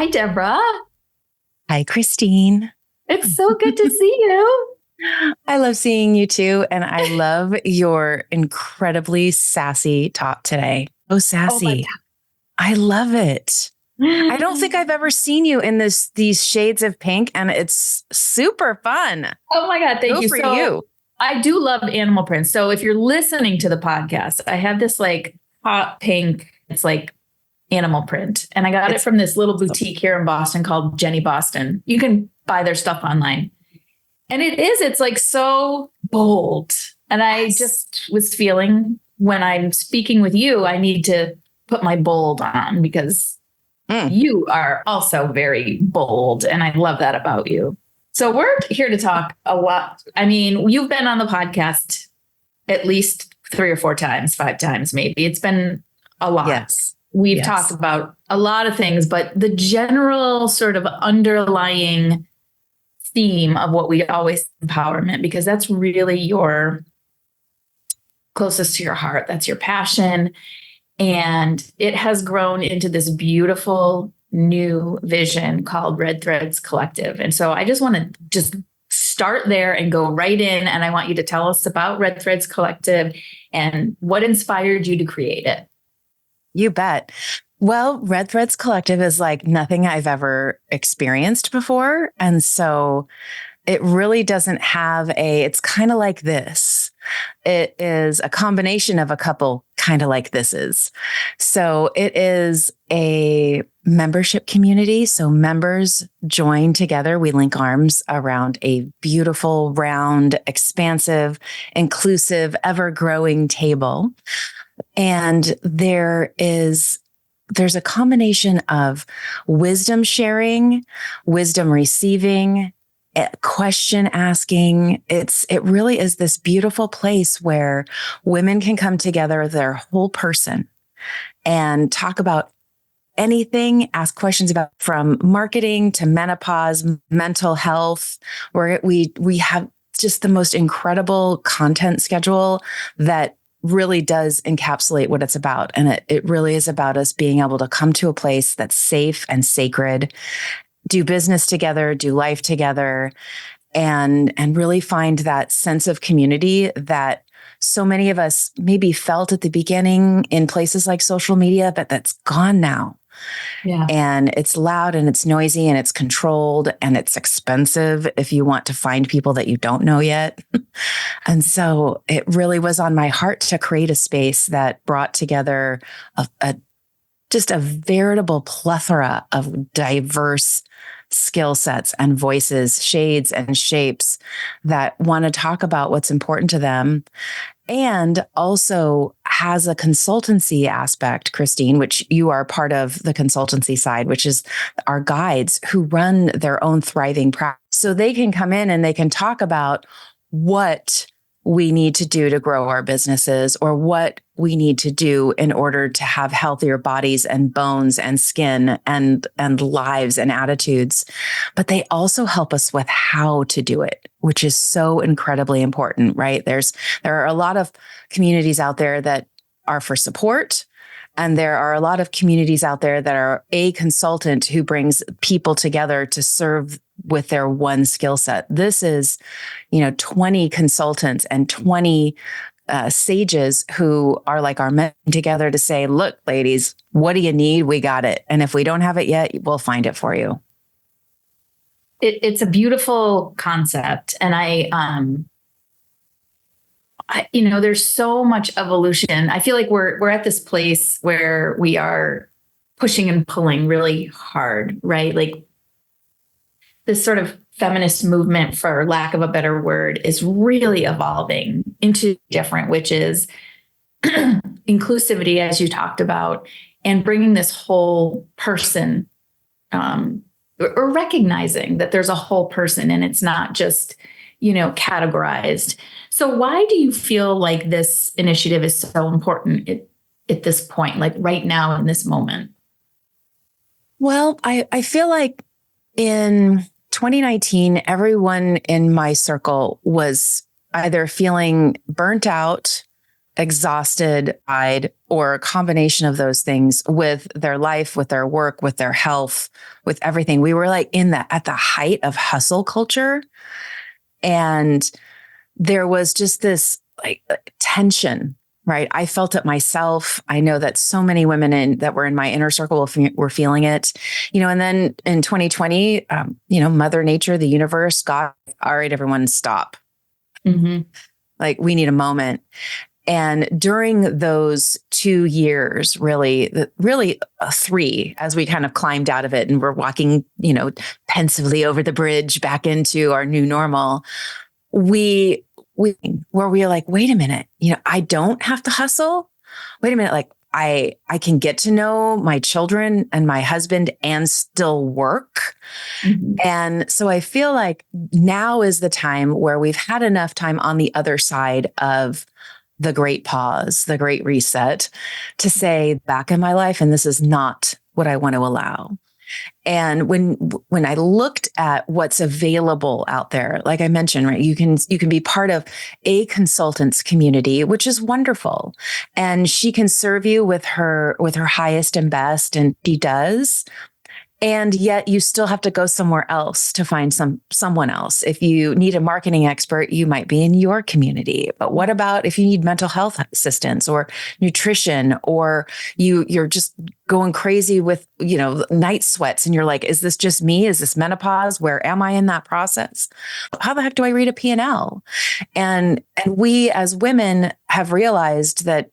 Hi, Debra. Hi, Christine. It's so good to see you. I love seeing you too. And I love your incredibly sassy talk today. Oh, sassy. I love it. I don't think I've ever seen you in these shades of pink, and it's super fun. Oh my God. Thank you. For you. I do love animal prints. So if you're listening to the podcast, I have this like hot pink, it's like animal print. And I got it from this little boutique here in Boston called Jenny Boston. You can buy their stuff online. And it's like so bold. And I just was feeling when I'm speaking with you, I need to put my bold on because you are also very bold. And I love that about you. So we're here to talk a lot. I mean, you've been on the podcast at least 3 or 4 times, 5 times, maybe. It's been a lot. Yes. We've talked about a lot of things, but the general sort of underlying theme of what we always empowerment, because that's really your closest to your heart. That's your passion. And it has grown into this beautiful new vision called Red Threads Collective. And so I just want to just start there and go right in. And I want you to tell us about Red Threads Collective and what inspired you to create it. You bet. Well, Red Threads Collective is like nothing I've ever experienced before. And so it really doesn't have it's kind of like this. It is a combination of a couple kind of like thises. So it is a membership community. So members join together. We link arms around a beautiful, round, expansive, inclusive, ever-growing table. And there's a combination of wisdom sharing, wisdom receiving, question asking. It really is this beautiful place where women can come together, their whole person, and talk about anything, ask questions about from marketing to menopause, mental health, where we have just the most incredible content schedule that really does encapsulate what it's about. And it really is about us being able to come to a place that's safe and sacred, do business together, do life together, and really find that sense of community that so many of us maybe felt at the beginning in places like social media, but that's gone now. Yeah. And it's loud and it's noisy and it's controlled and it's expensive if you want to find people that you don't know yet. And so it really was on my heart to create a space that brought together just a veritable plethora of diverse skill sets and voices, shades and shapes that want to talk about what's important to them, and also has a consultancy aspect, Christine, which you are part of the consultancy side, which is our guides who run their own thriving practice. So they can come in and they can talk about what we need to do to grow our businesses, or what we need to do in order to have healthier bodies and bones and skin and lives and attitudes. But they also help us with how to do it, which is so incredibly important, right? There are a lot of communities out there that are for support. And there are a lot of communities out there that are a consultant who brings people together to serve with their one skill set. This is, 20 consultants and 20 sages who are like our men together to say, look, ladies, what do you need? We got it. And if we don't have it yet, we'll find it for you. It's a beautiful concept. And there's so much evolution. I feel like we're at this place where we are pushing and pulling really hard, right? Like this sort of feminist movement, for lack of a better word, is really evolving into different, which is inclusivity, as you talked about, and bringing this whole person, or recognizing that there's a whole person and it's not just, categorized. So why do you feel like this initiative is so important at this point, like right now in this moment? Well, I feel like in 2019, everyone in my circle was either feeling burnt out, exhausted, or a combination of those things with their life, with their work, with their health, with everything. We were like at the height of hustle culture. And there was just this like tension, right? I felt it myself. I know that so many women that were in my inner circle were feeling it, and then in 2020, Mother Nature, the universe, God, all right, everyone stop. Mm-hmm. Like we need a moment. And during those 2 years, really three, as we kind of climbed out of it and we're walking, pensively over the bridge back into our new normal, we were like, wait a minute, I don't have to hustle. Wait a minute. Like I can get to know my children and my husband and still work. Mm-hmm. And so I feel like now is the time where we've had enough time on the other side of the great pause, the great reset, to say back in my life, and this is not what I want to allow. And when I looked at what's available out there, like I mentioned, right, you can be part of a consultant's community, which is wonderful. And she can serve you with her highest and best, and she does. And yet you still have to go somewhere else to find someone else. If you need a marketing expert, you might be in your community. But what about if you need mental health assistance or nutrition, or you're just going crazy with, night sweats and you're like, is this just me? Is this menopause? Where am I in that process? How the heck do I read a P&L? And we as women have realized that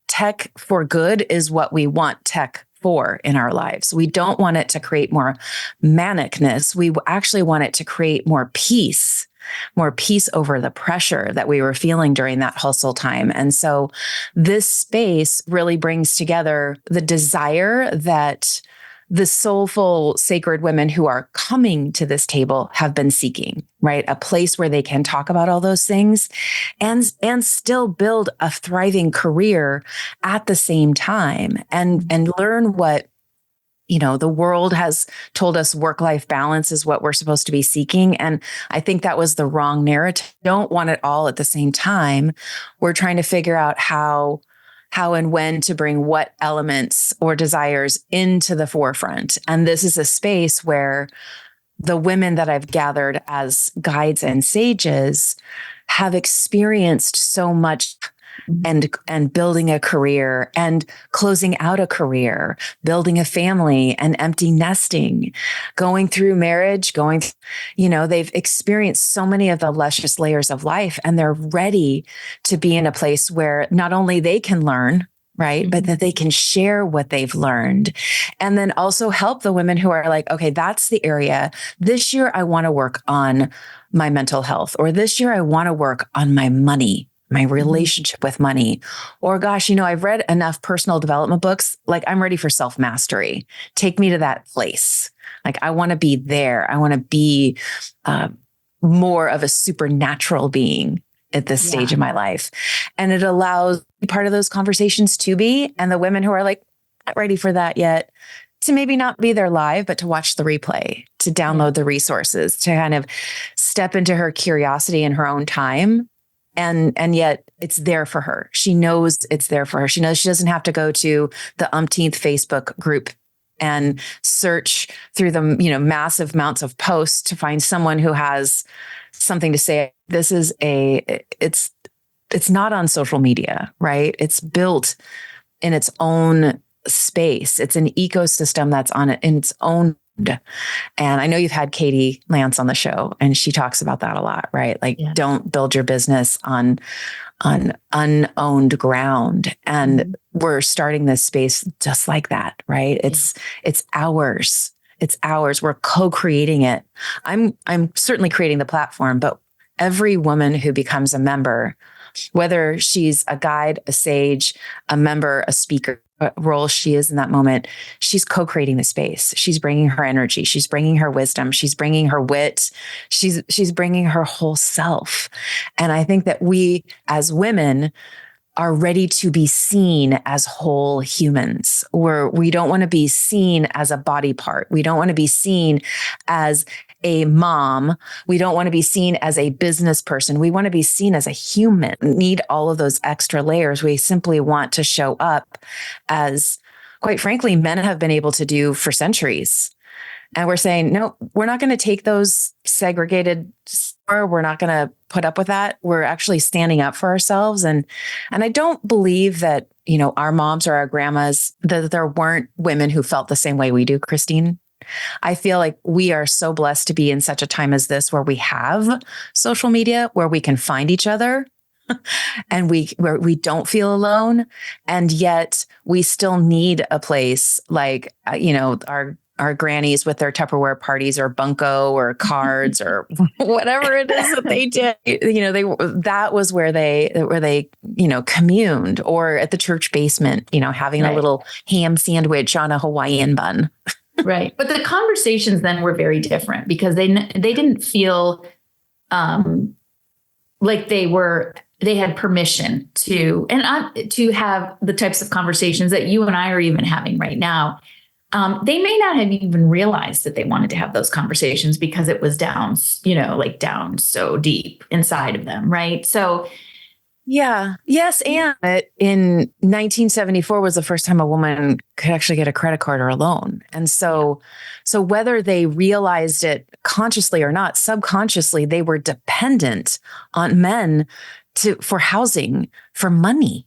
tech for good is what we want tech for in our lives. We don't want it to create more manicness. We actually want it to create more peace over the pressure that we were feeling during that hustle time. And so this space really brings together the desire that the soulful, sacred women who are coming to this table have been seeking, right? A place where they can talk about all those things and still build a thriving career at the same time and learn what, the world has told us work-life balance is what we're supposed to be seeking. And I think that was the wrong narrative. Don't want it all at the same time. We're trying to figure out how and when to bring what elements or desires into the forefront. And this is a space where the women that I've gathered as guides and sages have experienced so much and building a career and closing out a career, building a family and empty nesting, going through marriage, they've experienced so many of the luscious layers of life, and they're ready to be in a place where not only they can learn, right, mm-hmm. but that they can share what they've learned, and then also help the women who are like, okay, that's the area. This year, I want to work on my mental health, or this year, I want to work on my money, my relationship with money. Or gosh, I've read enough personal development books. Like I'm ready for self-mastery. Take me to that place. Like I want to be there. I want to be more of a supernatural being at this stage of my life. And it allows part of those conversations to be, and the women who are like, not ready for that yet, to maybe not be there live, but to watch the replay, to download the resources, to kind of step into her curiosity in her own time. And yet it's there for her. She knows it's there for her. She knows she doesn't have to go to the umpteenth Facebook group and search through the, massive amounts of posts to find someone who has something to say. This is it's not on social media, right? It's built in its own space. It's an ecosystem that's on it in its own. And I know you've had Katie Lance on the show, and she talks about that a lot, right? Like, don't build your business on unowned ground. And we're starting this space just like that, right? It's ours. It's ours. We're co-creating it. I'm certainly creating the platform, but every woman who becomes a member, whether she's a guide, a sage, a member, a speaker, what role she is in that moment, she's co-creating the space. She's bringing her energy. She's bringing her wisdom. She's bringing her wit. She's bringing her whole self. And I think that we as women are ready to be seen as whole humans, where we don't want to be seen as a body part. We don't want to be seen as a mom. We don't want to be seen as a business person. We want to be seen as a human. We need all of those extra layers. We simply want to show up as, quite frankly, men have been able to do for centuries. And we're saying, no, we're not going to take those segregated, or we're not going to put up with that. We're actually standing up for ourselves. And I don't believe that, our moms or our grandmas, that there weren't women who felt the same way we do, Christine. I feel like we are so blessed to be in such a time as this where we have social media, where we can find each other and where we don't feel alone. And yet we still need a place like, our grannies with their Tupperware parties or bunko or cards or whatever it is that they did. That was where they communed, or at the church basement, having a little ham sandwich on a Hawaiian bun. Right. But the conversations then were very different because they didn't feel like they had permission to have the types of conversations that you and I are even having right now. They may not have even realized that they wanted to have those conversations because it was down so deep inside of them. Right. So, yeah. Yes. And in 1974 was the first time a woman could actually get a credit card or a loan. And so whether they realized it consciously or not, subconsciously, they were dependent on men for housing, for money.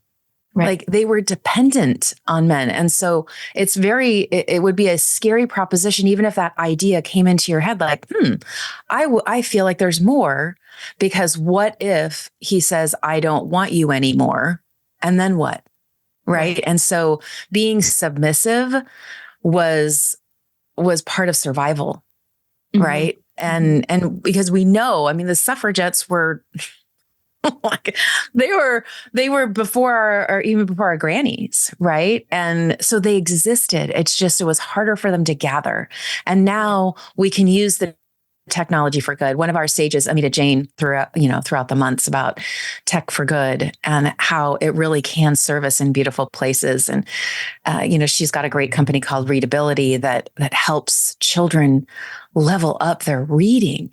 Right. Like they were dependent on men. And so it would be a scary proposition, even if that idea came into your head, like, I feel like there's more, because what if he says, I don't want you anymore? And then what? Right. And so being submissive was part of survival. Mm-hmm. Right. And because we know, the suffragettes were like they were before even before our grannies, right? And so they existed. It was harder for them to gather. And now we can use the technology for good. One of our sages, Amita Jain, throughout the months about tech for good and how it really can serve us in beautiful places. And she's got a great company called Readability that helps children level up their reading.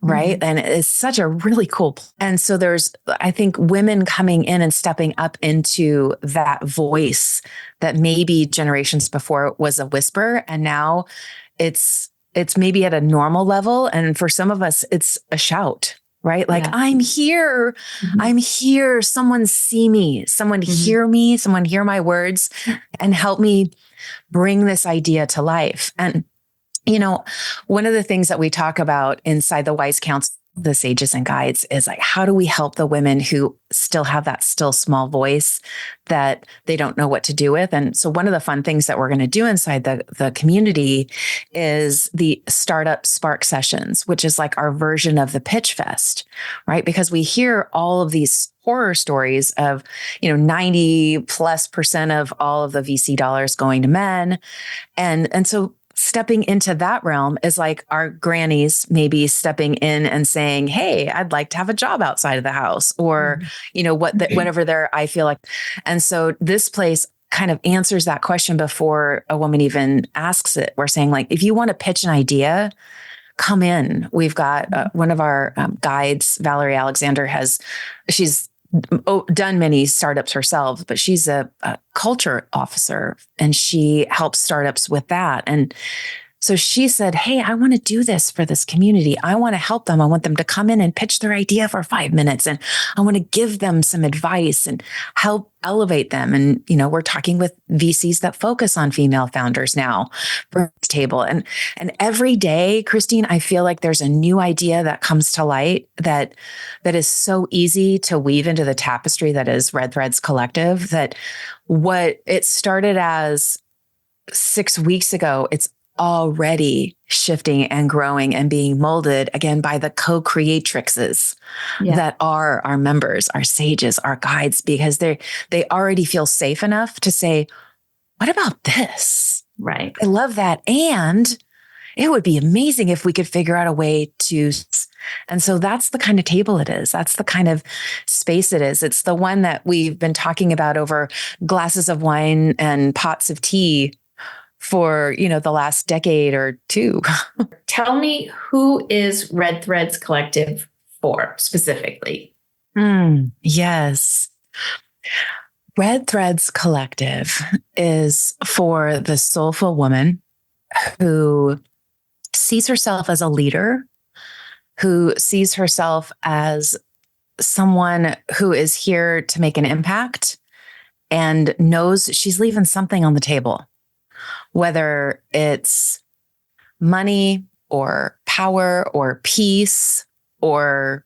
Right. Mm-hmm. And it's such a really cool. And so there's, I think, women coming in and stepping up into that voice that maybe generations before was a whisper. And now it's maybe at a normal level. And for some of us, it's a shout, right? Like, I'm here. Mm-hmm. I'm here. Someone see me, someone hear me, someone hear my words and help me bring this idea to life. And one of the things that we talk about inside the Wise Council, the Sages and Guides, is like, how do we help the women who still have that still small voice that they don't know what to do with? And so one of the fun things that we're going to do inside the community is the Startup Spark Sessions, which is like our version of the Pitch Fest, right? Because we hear all of these horror stories of, 90+% of all of the VC dollars going to men. And so stepping into that realm is like our grannies maybe stepping in and saying, hey, I'd like to have a job outside of the house, or, whatever I feel like. And so this place kind of answers that question before a woman even asks it. We're saying, like, if you want to pitch an idea, come in. We've got one of our guides, Valerie Alexander, she's done many startups herself, but she's a culture officer and she helps startups with that. And so she said, hey, I want to do this for this community. I want to help them. I want them to come in and pitch their idea for 5 minutes. And I want to give them some advice and help elevate them. And, we're talking with VCs that focus on female founders now for this table. And every day, Christine, I feel like there's a new idea that comes to light that is so easy to weave into the tapestry that is Red Threads Collective, that what it started as 6 weeks ago, it's already shifting and growing and being molded again by the co-creatrixes that are our members, our sages, our guides, because they already feel safe enough to say, what about this? Right. I love that. And it would be amazing if we could figure out a way to. And so that's the kind of table it is. That's the kind of space it is. It's the one that we've been talking about over glasses of wine and pots of tea for, the last decade or two. Tell me, who is Red Threads Collective for specifically? Yes. Red Threads Collective is for the soulful woman who sees herself as a leader, who sees herself as someone who is here to make an impact and knows she's leaving something on the table, whether it's money or power or peace or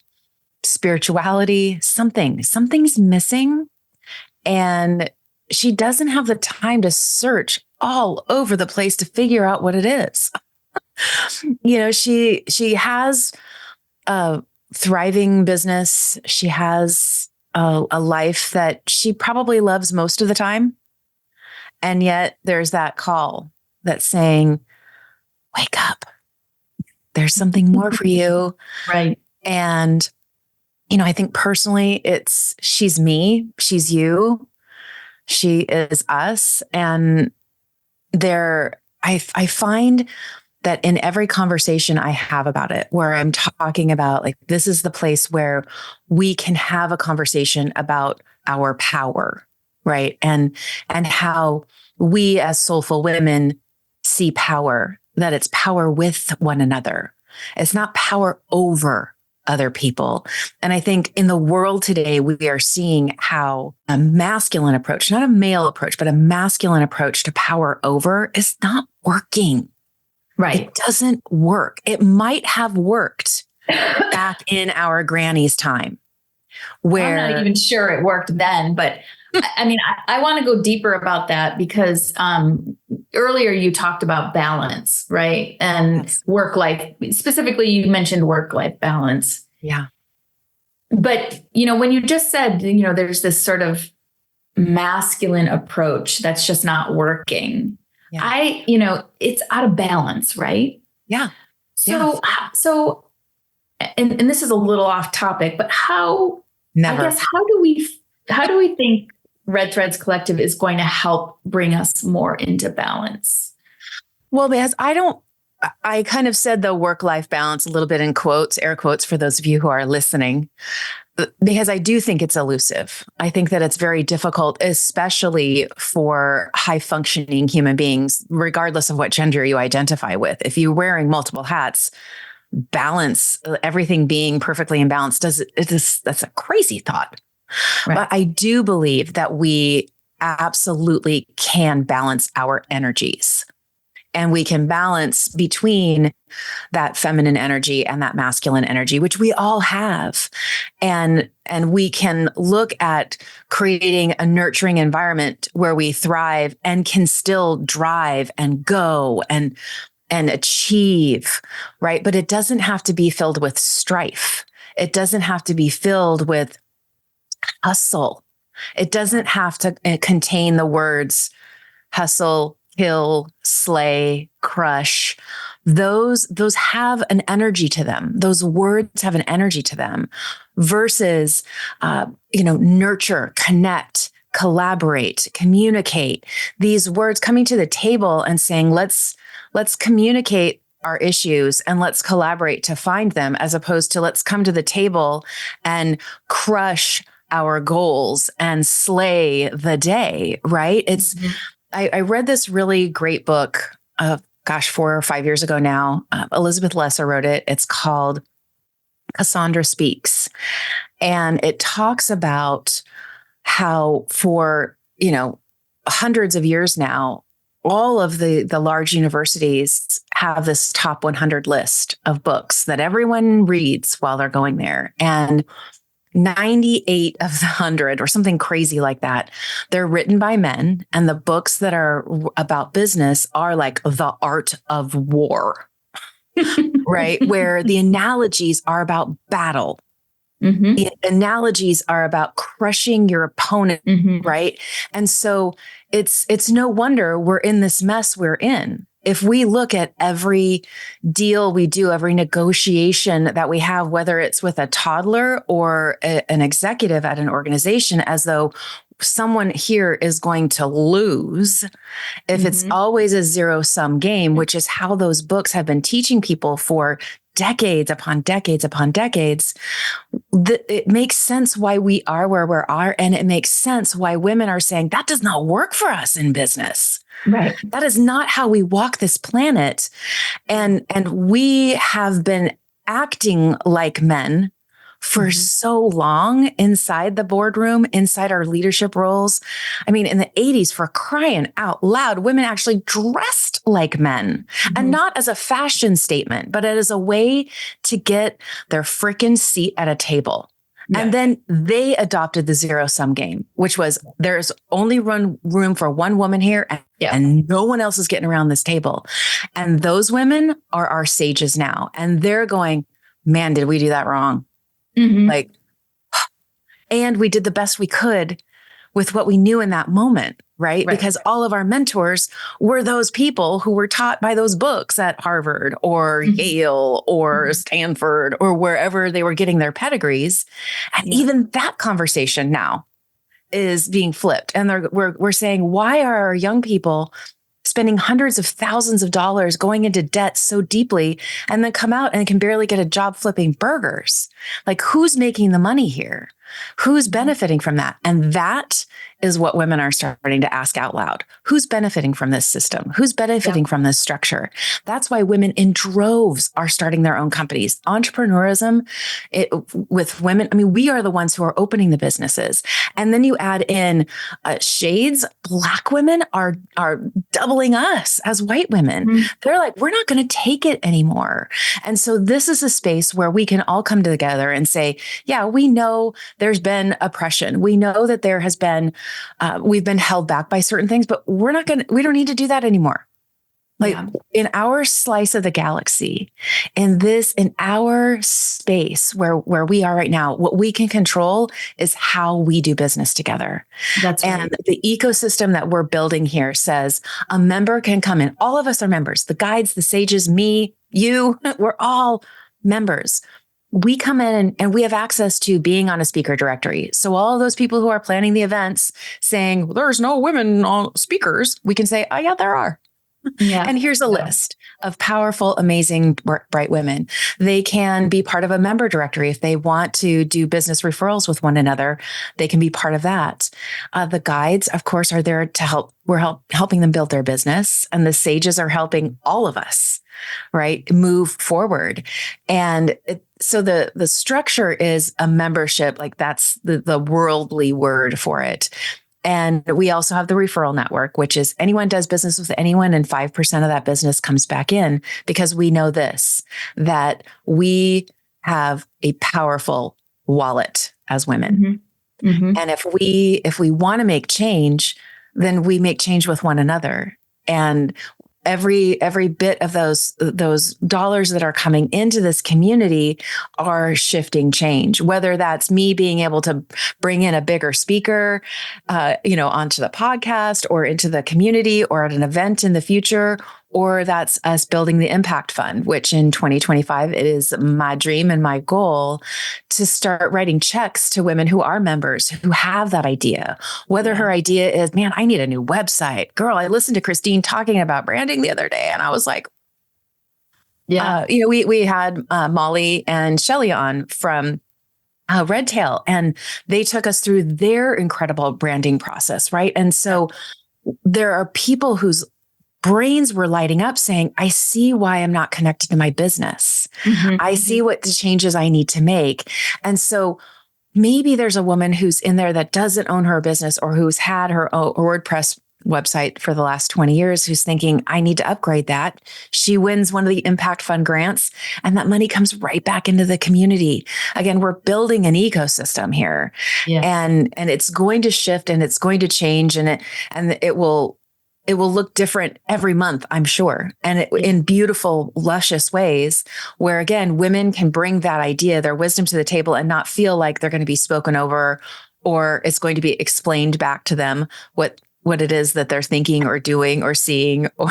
spirituality, something's missing. And she doesn't have the time to search all over the place to figure out what it is. She has a thriving business. She has a life that she probably loves most of the time. And yet there's that call that's saying, wake up. There's something more for you. Right. And, I think personally she's me, she's you, she is us. And I find that in every conversation I have about it, where I'm talking about like, this is the place where we can have a conversation about our power, right? And how we as soulful women see power, that it's power with one another. It's not power over other people. And I think in the world today, we are seeing how a masculine approach, not a male approach, but a masculine approach to power over is not working. Right. It doesn't work. It might have worked back in our granny's time. Where I'm not even sure it worked then, but I mean, I want to go deeper about that because earlier you talked about balance, right? And work-life, specifically you mentioned work-life balance. Yeah. But, when you just said, there's this sort of masculine approach that's just not working. Yeah. It's out of balance, right? Yeah. So, and this is a little off topic, but how do we think Red Threads Collective is going to help bring us more into balance? Well, because I kind of said the work-life balance a little bit in quotes, air quotes for those of you who are listening, because I do think it's elusive. I think that it's very difficult, especially for high-functioning human beings, regardless of what gender you identify with. If you're wearing multiple hats, balance, everything being perfectly in balance, that's a crazy thought. Right. But I do believe that we absolutely can balance our energies, and we can balance between that feminine energy and that masculine energy, which we all have. And we can look at creating a nurturing environment where we thrive and can still drive and go and achieve, right? But it doesn't have to be filled with strife. It doesn't have to be filled with hustle. It doesn't have to contain the words hustle, kill, slay, crush. Those have an energy to them. Those words have an energy to them versus, nurture, connect, collaborate, communicate. These words coming to the table and saying, let's communicate our issues and let's collaborate to find them, as opposed to let's come to the table and crush our goals and slay the day, right? It's, I read this really great book, 4 or 5 years ago now. Elizabeth Lesser wrote it. It's called Cassandra Speaks. And it talks about how for, hundreds of years now, all of the large universities have this top 100 list of books that everyone reads while they're going there. And 98 of the 100 or something crazy like that, they're written by men. And the books that are about business are like The Art of War, right? Where the analogies are about battle. Mm-hmm. The analogies are about crushing your opponent, right? And so it's no wonder we're in this mess we're in. If we look at every deal we do, every negotiation that we have, whether it's with a toddler or an executive at an organization, as though someone here is going to lose if it's always a zero-sum game, which is how those books have been teaching people for decades upon decades upon decades. It makes sense why we are where we are. And it makes sense why women are saying that does not work for us in business. Right. That is not how we walk this planet. And we have been acting like men for so long inside the boardroom, inside our leadership roles. I mean, in the 80s, for crying out loud, women actually dressed like men, and not as a fashion statement, but as a way to get their frickin' seat at a table. Yeah. And then they adopted the zero-sum game, which was there's only room for one woman here, and no one else is getting around this table. And those women are our sages now. And they're going, man, did we do that wrong? Like, and we did the best we could with what we knew in that moment, right? Because all of our mentors were those people who were taught by those books at Harvard or Yale or Stanford or wherever they were getting their pedigrees. And even that conversation now is being flipped. And we're saying, why are our young people spending hundreds of thousands of dollars going into debt so deeply and then come out and can barely get a job flipping burgers? Like, who's making the money here? Who's benefiting from that? And that is what women are starting to ask out loud. Who's benefiting from this system? Who's benefiting from this structure? That's why women in droves are starting their own companies. Entrepreneurism with women, I mean, we are the ones who are opening the businesses. And then you add in shades, Black women are doubling us as white women. They're like, we're not going to take it anymore. And so this is a space where we can all come together and say, yeah, we know there's been oppression. We know that there has been, we've been held back by certain things, but we don't need to do that anymore. Like in our slice of the galaxy, in our space where we are right now, what we can control is how we do business together. That's right. And the ecosystem that we're building here says a member can come in. All of us are members, the guides, the sages, me, you, we're all members. We come in and we have access to being on a speaker directory. So all of those people who are planning the events saying, there's no women on speakers, we can say, oh yeah, there are. Yeah. And here's a list of powerful, amazing, bright women. They can be part of a member directory. If they want to do business referrals with one another, they can be part of that. The guides, of course, are there to help. We're helping them build their business. And the sages are helping all of us, right, move forward. And so the structure is a membership, like that's the worldly word for it. And we also have the referral network, which is anyone does business with anyone and 5% of that business comes back in, because we know this, that we have a powerful wallet as women. And if we want to make change, then we make change with one another. And every bit of those dollars that are coming into this community are shifting change, whether that's me being able to bring in a bigger speaker, onto the podcast or into the community or at an event in the future, or that's us building the impact fund, which in 2025, it is my dream and my goal to start writing checks to women who are members, who have that idea, whether her idea is, man, I need a new website. Girl, I listened to Christine talking about branding the other day, and I was like, we had Molly and Shelly on from Redtail, and they took us through their incredible branding process, right? And so there are people whose brains were lighting up saying, I see why I'm not connected to my business. I see what the changes I need to make. And so maybe there's a woman who's in there that doesn't own her business or who's had her WordPress website for the last 20 years, who's thinking, I need to upgrade that. She wins one of the Impact Fund grants, and that money comes right back into the community. Again, we're building an ecosystem here, and it's going to shift and it's going to change, and it will look different every month, I'm sure. And in beautiful, luscious ways where, again, women can bring that idea, their wisdom to the table and not feel like they're going to be spoken over or it's going to be explained back to them what it is that they're thinking or doing or seeing. Or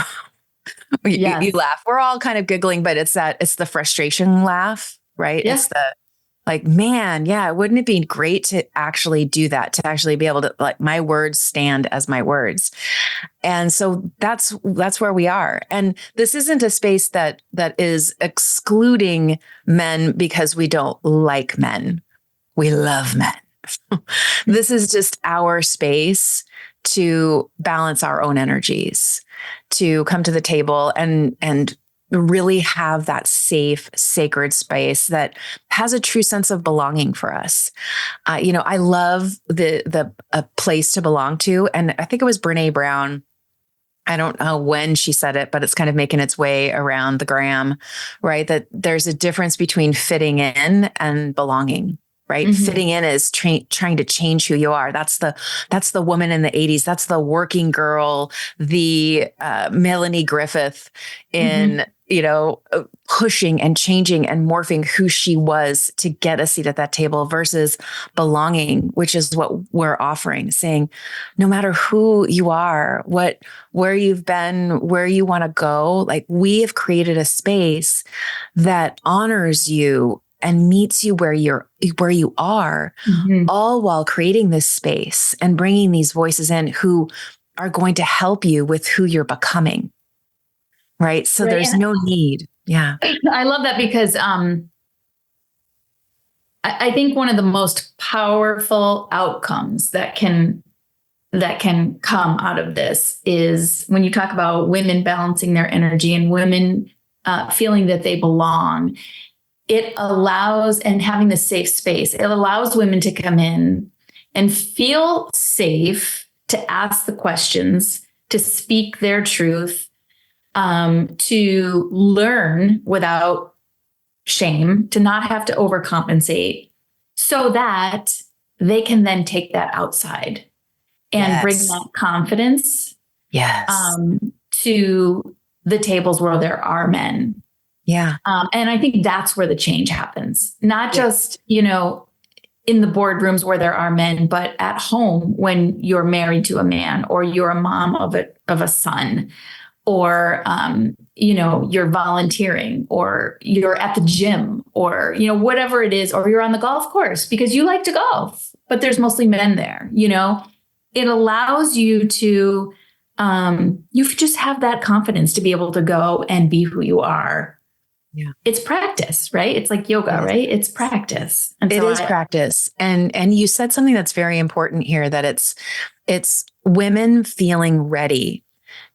you laugh. We're all kind of giggling, but it's the frustration laugh, right? Yeah. Like, man, yeah, wouldn't it be great to actually do that, to actually be able to, like, my words stand as my words. And so that's where we are. And this isn't a space that is excluding men because we don't like men. We love men. This is just our space to balance our own energies, to come to the table and really have that safe, sacred space that has a true sense of belonging for us. I love the a place to belong to, and I think it was Brene Brown. I don't know when she said it, but it's kind of making its way around the gram, right? That there's a difference between fitting in and belonging. Right. Mm-hmm. Fitting in is trying to change who you are. That's the woman in the 80s. That's the working girl, the Melanie Griffith in, pushing and changing and morphing who she was to get a seat at that table versus belonging, which is what we're offering, saying, no matter who you are, where you've been, where you want to go, like we have created a space that honors you and meets you where you are, Mm-hmm. all while creating this space and bringing these voices in who are going to help you with who you're becoming. Right. So there's no need. Yeah. I love that because I think one of the most powerful outcomes that can come out of this is when you talk about women balancing their energy and women feeling that they belong. It allows, and having the safe space, it allows women to come in and feel safe to ask the questions, to speak their truth, to learn without shame, to not have to overcompensate, so that they can then take that outside and bring that confidence to the tables where there are men. Yeah. And I think that's where the change happens, not just, in the boardrooms where there are men, but at home when you're married to a man or you're a mom of a son, or, you're volunteering, or you're at the gym, or, whatever it is, or you're on the golf course because you like to golf, but there's mostly men there, it allows you to, you just have that confidence to be able to go and be who you are. Yeah. It's practice, right? It's like yoga, right? It's practice. And it is practice. And you said something that's very important here, that it's women feeling ready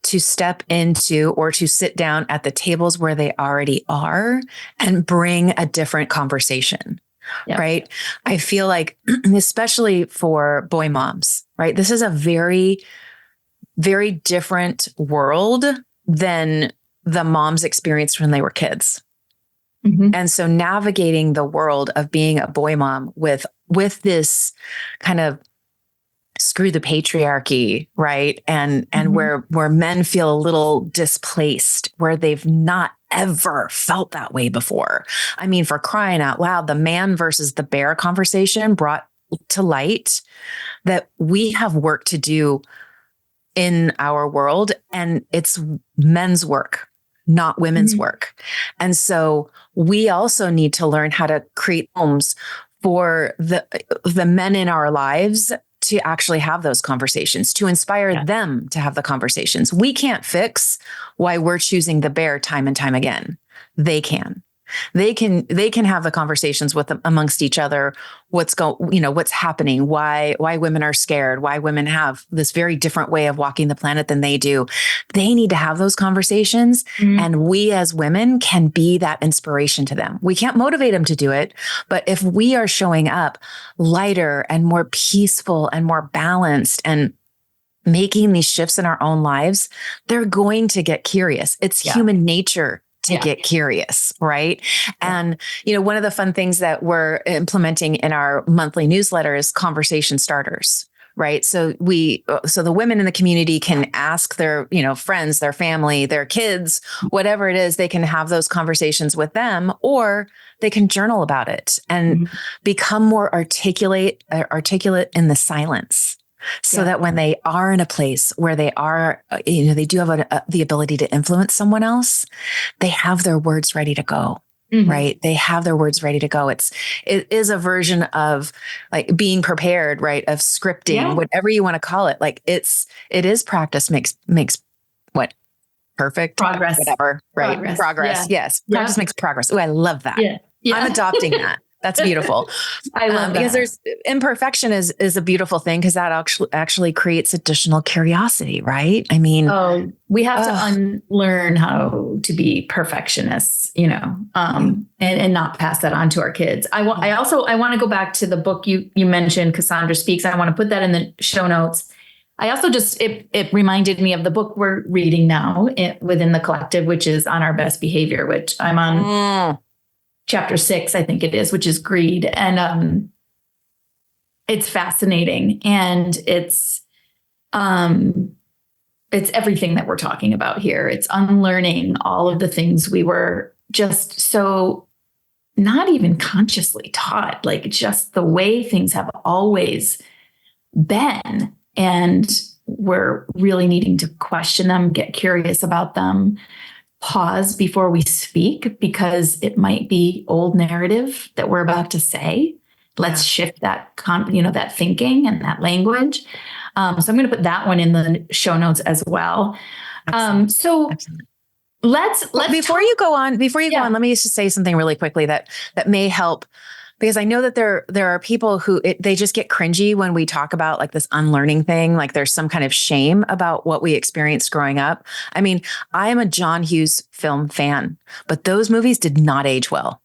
to step into or to sit down at the tables where they already are and bring a different conversation. Yep. Right. I feel like, especially for boy moms, right? This is a very, very different world than the moms experienced when they were kids. Mm-hmm. And so navigating the world of being a boy mom with this kind of screw the patriarchy, right? And where men feel a little displaced, where they've not ever felt that way before. I mean, for crying out loud, the man versus the bear conversation brought to light that we have work to do in our world, and it's men's work, not women's work. And so we also need to learn how to create homes for the men in our lives to actually have those conversations, to inspire them to have the conversations. We can't fix why we're choosing the bear time and time again. They can. They can have the conversations with them amongst each other. What's happening, why women are scared, why women have this very different way of walking the planet than they do. They need to have those conversations. And we as women can be that inspiration to them. We can't motivate them to do it, but if we are showing up lighter and more peaceful and more balanced and making these shifts in our own lives, they're going to get curious. It's human nature to get curious, right? And, one of the fun things that we're implementing in our monthly newsletter is conversation starters, right? So the women in the community can ask their, friends, their family, their kids, whatever it is, they can have those conversations with them, or they can journal about it and become more articulate in the silence. So that when they are in a place where they are, they do have the ability to influence someone else, they have their words ready to go. right? They have their words ready to go. It is a version of like being prepared, right? Of scripting, whatever you want to call it. Like it is practice makes what perfect Progress. whatever, right? Progress. Yeah. Yes. Practice makes progress. Oh, I love that. Yeah. I'm adopting that. That's beautiful. I love because that. there's imperfection is a beautiful thing because that actually creates additional curiosity, right? I mean, we have to unlearn how to be perfectionists, and not pass that on to our kids. I want to go back to the book you mentioned, Cassandra Speaks. I want to put that in the show notes. I also it reminded me of the book we're reading now within the collective, which is On Our Best Behavior, which I'm on chapter 6, I think it is, which is greed. And it's fascinating. And it's everything that we're talking about here. It's unlearning all of the things we were just so not even consciously taught, like just the way things have always been. And we're really needing to question them, get curious about them, pause before we speak, because it might be old narrative that we're about to say. Let's shift that, that thinking and that language. So I'm going to put that one in the show notes as well. So let's before you go on, let me just say something really quickly that may help. Because I know that there are people who they just get cringy when we talk about like this unlearning thing. Like there's some kind of shame about what we experienced growing up. I mean, I am a John Hughes film fan, but those movies did not age well.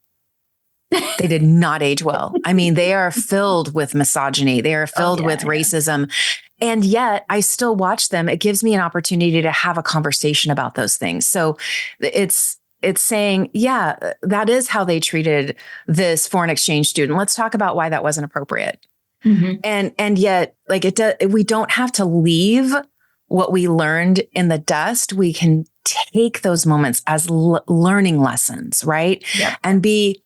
They did not age well. I mean, they are filled with misogyny. They are filled with racism. And yet I still watch them. It gives me an opportunity to have a conversation about those things. So it's saying, that is how they treated this foreign exchange student. Let's talk about why that wasn't appropriate. Mm-hmm. And yet, like we don't have to leave what we learned in the dust. We can take those moments as learning lessons, right? Yeah. And be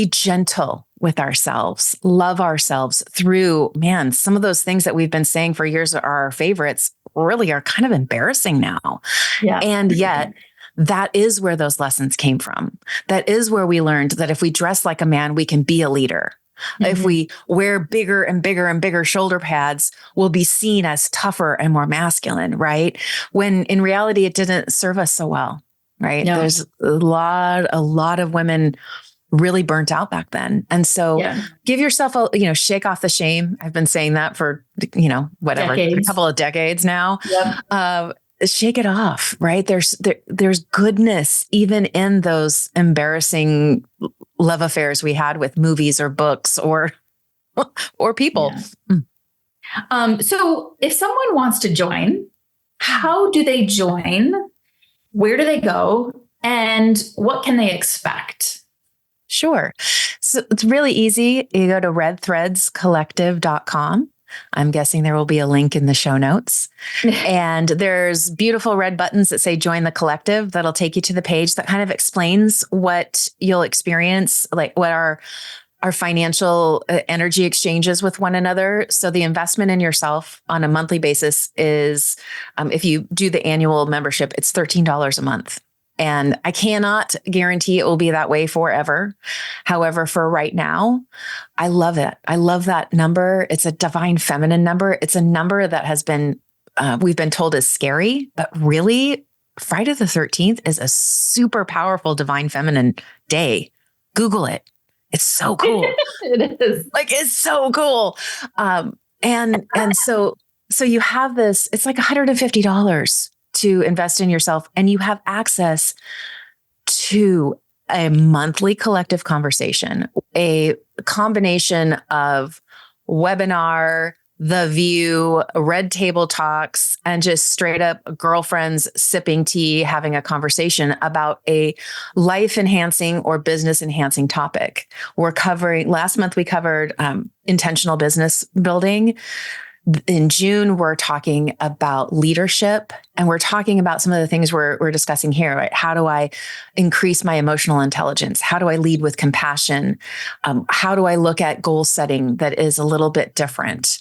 gentle with ourselves, love ourselves through, some of those things that we've been saying for years are our favorites really are kind of embarrassing now. Yeah. And yet that is where those lessons came from. That is where we learned that if we dress like a man, we can be a leader. Mm-hmm. If we wear bigger and bigger and bigger shoulder pads, we'll be seen as tougher and more masculine, right? When in reality, it didn't serve us so well, right? No. There's a lot of women really burnt out back then. And so give yourself shake off the shame. I've been saying that for, a couple of decades now. Yep. Shake it off, right? There's goodness even in those embarrassing love affairs we had with movies or books or people. Yeah. So if someone wants to join, how do they join? Where do they go? And what can they expect? Sure. So it's really easy. You go to redthreadscollective.com. I'm guessing there will be a link in the show notes. And there's beautiful red buttons that say join the collective. That'll take you to the page that kind of explains what you'll experience, like what our financial energy exchanges with one another. So the investment in yourself on a monthly basis is, if you do the annual membership, it's $13 a month. And I cannot guarantee it will be that way forever. However, for right now, I love it. I love that number. It's a divine feminine number. It's a number that has been, we've been told is scary, but really Friday the 13th is a super powerful divine feminine day. Google it. It's so cool. It is. Like, it's so cool. And so you have this, it's like $150 to invest in yourself, and you have access to a monthly collective conversation, a combination of webinar, The View, red table talks, and just straight up girlfriends sipping tea, having a conversation about a life enhancing or business enhancing topic. Last month we covered intentional business building. In June, we're talking about leadership, and we're talking about some of the things we're discussing here, right? How do I increase my emotional intelligence? How do I lead with compassion? How do I look at goal setting that is a little bit different?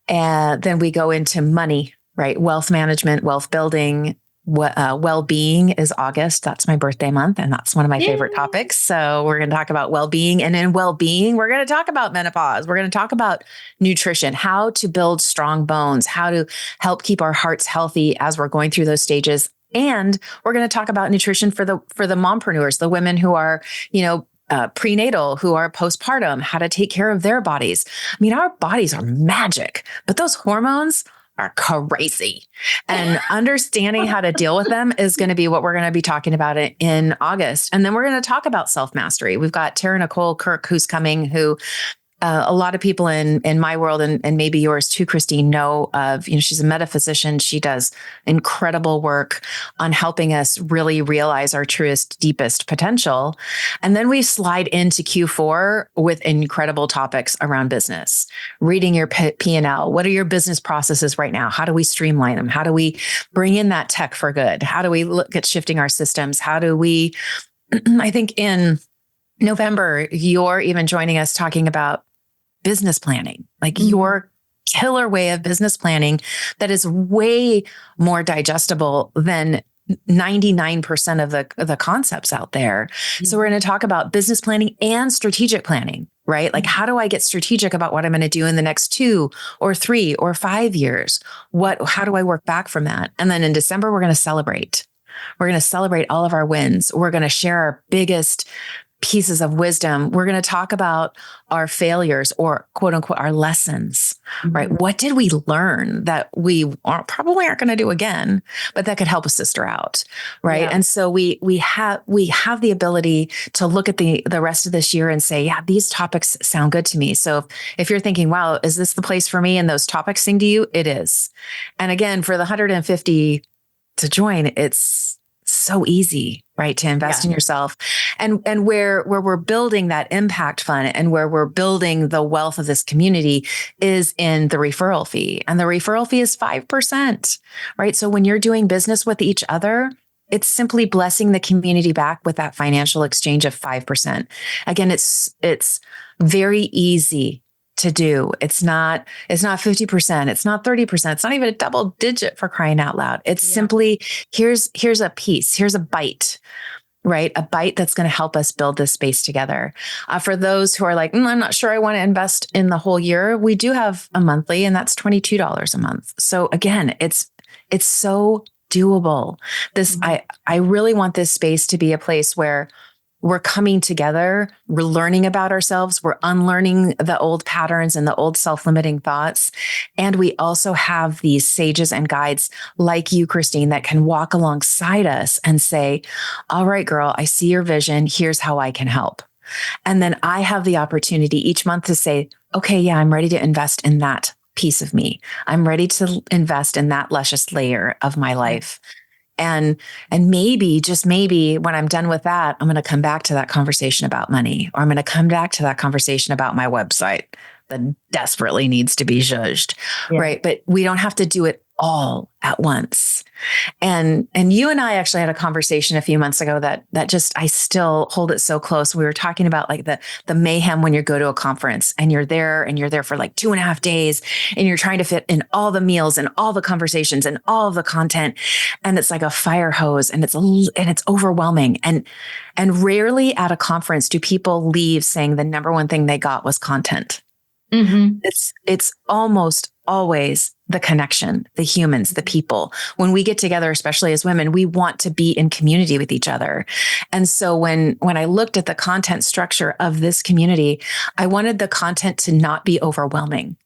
And then we go into money, right? Wealth management, wealth building, Well-being is August. That's my birthday month, and that's one of my favorite topics. So we're going to talk about well-being. And in well-being, we're going to talk about menopause. We're going to talk about nutrition, how to build strong bones, how to help keep our hearts healthy as we're going through those stages. And we're going to talk about nutrition for the mompreneurs, the women who are, prenatal, who are postpartum, how to take care of their bodies. I mean, our bodies are magic, but those hormones are crazy, and understanding how to deal with them is going to be what we're going to be talking about in August. And then we're going to talk about self-mastery. We've got Tara Nicole Kirk, who's coming, who a lot of people in my world and maybe yours too, Christine, know of. She's a metaphysician. She does incredible work on helping us really realize our truest, deepest potential. And then we slide into Q4 with incredible topics around business, reading your P&L. What are your business processes right now? How do we streamline them? How do we bring in that tech for good? How do we look at shifting our systems? How do we, I think in November, you're even joining us talking about business planning, like your killer way of business planning that is way more digestible than 99% of the concepts out there. So we're going to talk about business planning and strategic planning, right? Like, how do I get strategic about what I'm going to do in the next 2 or 3 or 5 years? How do I work back from that? And then in December, we're going to celebrate. We're going to celebrate all of our wins. We're going to share our biggest pieces of wisdom. We're going to talk about our failures, or quote unquote, our lessons, right? What did we learn that we probably aren't going to do again, but that could help a sister out, right? Yeah. And so we have the ability to look at the rest of this year and say, yeah, these topics sound good to me. So if you're thinking, wow, is this the place for me? And those topics sing to you, it is. And again, for the 150 to join, it's so easy, right? To invest in yourself, and where we're building that impact fund and where we're building the wealth of this community is in the referral fee. And the referral fee is 5%, right? So when you're doing business with each other, it's simply blessing the community back with that financial exchange of 5%. Again, it's very easy to do. It's not 50%. It's not 30%. It's not even a double digit, for crying out loud. It's simply, here's a piece, here's a bite, right? A bite that's going to help us build this space together. For those who are like, I'm not sure I want to invest in the whole year, we do have a monthly, and that's $22 a month. So again, it's so doable. I really want this space to be a place where we're coming together, we're learning about ourselves, we're unlearning the old patterns and the old self-limiting thoughts. And we also have these sages and guides like you, Christine, that can walk alongside us and say, all right, girl, I see your vision. Here's how I can help. And then I have the opportunity each month to say, okay, yeah, I'm ready to invest in that piece of me. I'm ready to invest in that luscious layer of my life. And maybe, just maybe, when I'm done with that, I'm going to come back to that conversation about money, or I'm going to come back to that conversation about my website that desperately needs to be zhuzhed, right? But we don't have to do it all at once. And you and I actually had a conversation a few months ago that just, I still hold it so close. We were talking about like the mayhem when you go to a conference and you're there for like 2.5 days and you're trying to fit in all the meals and all the conversations and all the content. And it's like a fire hose, and it's overwhelming. And rarely at a conference do people leave saying the number one thing they got was content. It's almost always the connection, the humans, the people. When we get together, especially as women, we want to be in community with each other. And so when I looked at the content structure of this community, I wanted the content to not be overwhelming.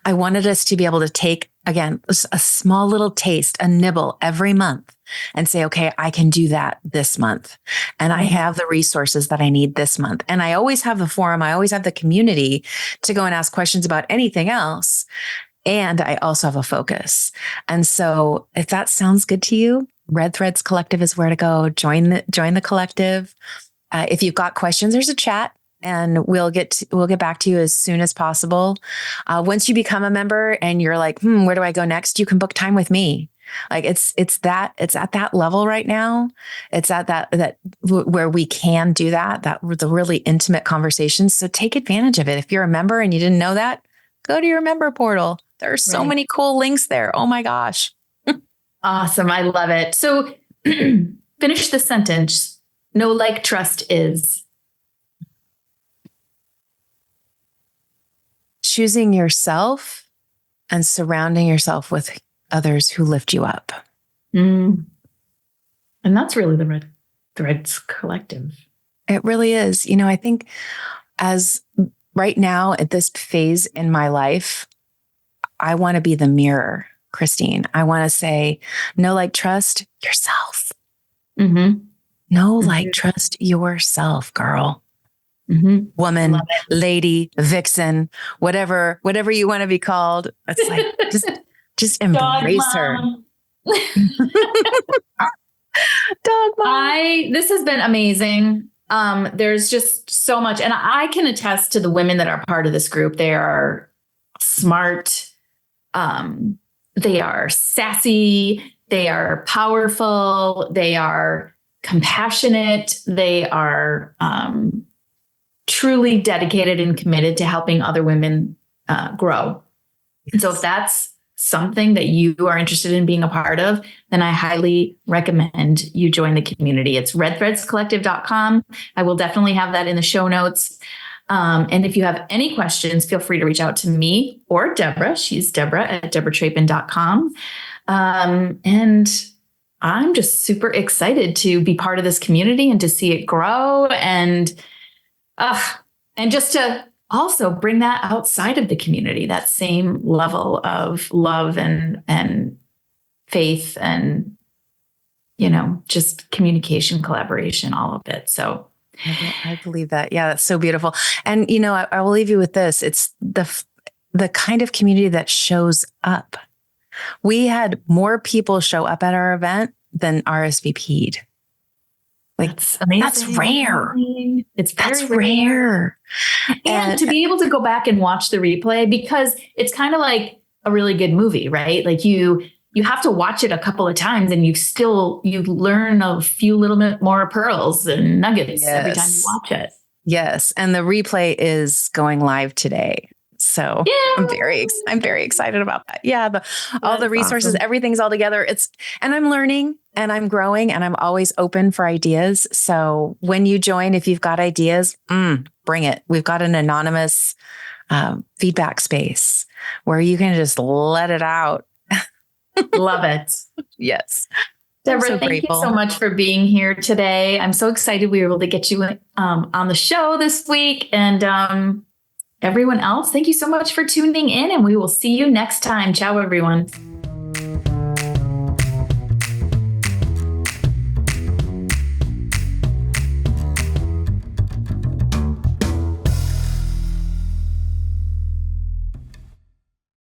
I wanted us to be able to take, again, a small little taste, a nibble every month, and say, okay, I can do that this month. And I have the resources that I need this month. And I always have the forum. I always have the community to go and ask questions about anything else. And I also have a focus. And so if that sounds good to you, Red Threads Collective is where to go. Join the collective. If you've got questions, there's a chat. And we'll get back to you as soon as possible. Once you become a member and you're like, where do I go next? You can book time with me. Like it's at that level right now. It's at that where we can do that the really intimate conversations. So take advantage of it. If you're a member and you didn't know that, go to your member portal. There are so many cool links there. Oh my gosh. Awesome. I love it. So finish the sentence. Know, like, trust is. Choosing yourself and surrounding yourself with others who lift you up. Mm. And that's really the Red Threads Collective. It really is. You know, I think as right now at this phase in my life, I want to be the mirror, Christine. I want to say, know, like, trust yourself. Mm-hmm. Know, like, trust yourself, girl, woman, lady, vixen, whatever you want to be called. It's like, just embrace her. Dog mom. This has been amazing. There's just so much, and I can attest to the women that are part of this group. They are smart. They are sassy. They are powerful. They are compassionate. They are truly dedicated and committed to helping other women grow. And so if that's something that you are interested in being a part of, then I highly recommend you join the community. It's redthreadscollective.com. I will definitely have that in the show notes. And if you have any questions, feel free to reach out to me or Debra. She's Debra at debratrappen.com. And I'm just super excited to be part of this community and to see it grow and just to also bring that outside of the community, that same level of love and faith and, just communication, collaboration, all of it. So I believe that. Yeah, that's so beautiful. And, I will leave you with this. It's the kind of community that shows up. We had more people show up at our event than RSVP'd. Like, that's amazing. That's rare. That's rare. And to be able to go back and watch the replay, because it's kind of like a really good movie, right? Like you have to watch it a couple of times and you learn a few little bit more pearls and nuggets every time you watch it. Yes. And the replay is going live today. So I'm very excited about that. Yeah. All the resources, awesome. Everything's all together. And I'm learning and I'm growing and I'm always open for ideas. So when you join, if you've got ideas, bring it. We've got an anonymous feedback space where you can just let it out. Love it. Yes. Debra, thank you so much for being here today. I'm so excited we were able to get you on the show this week. And everyone else, thank you so much for tuning in, and we will see you next time. Ciao, everyone.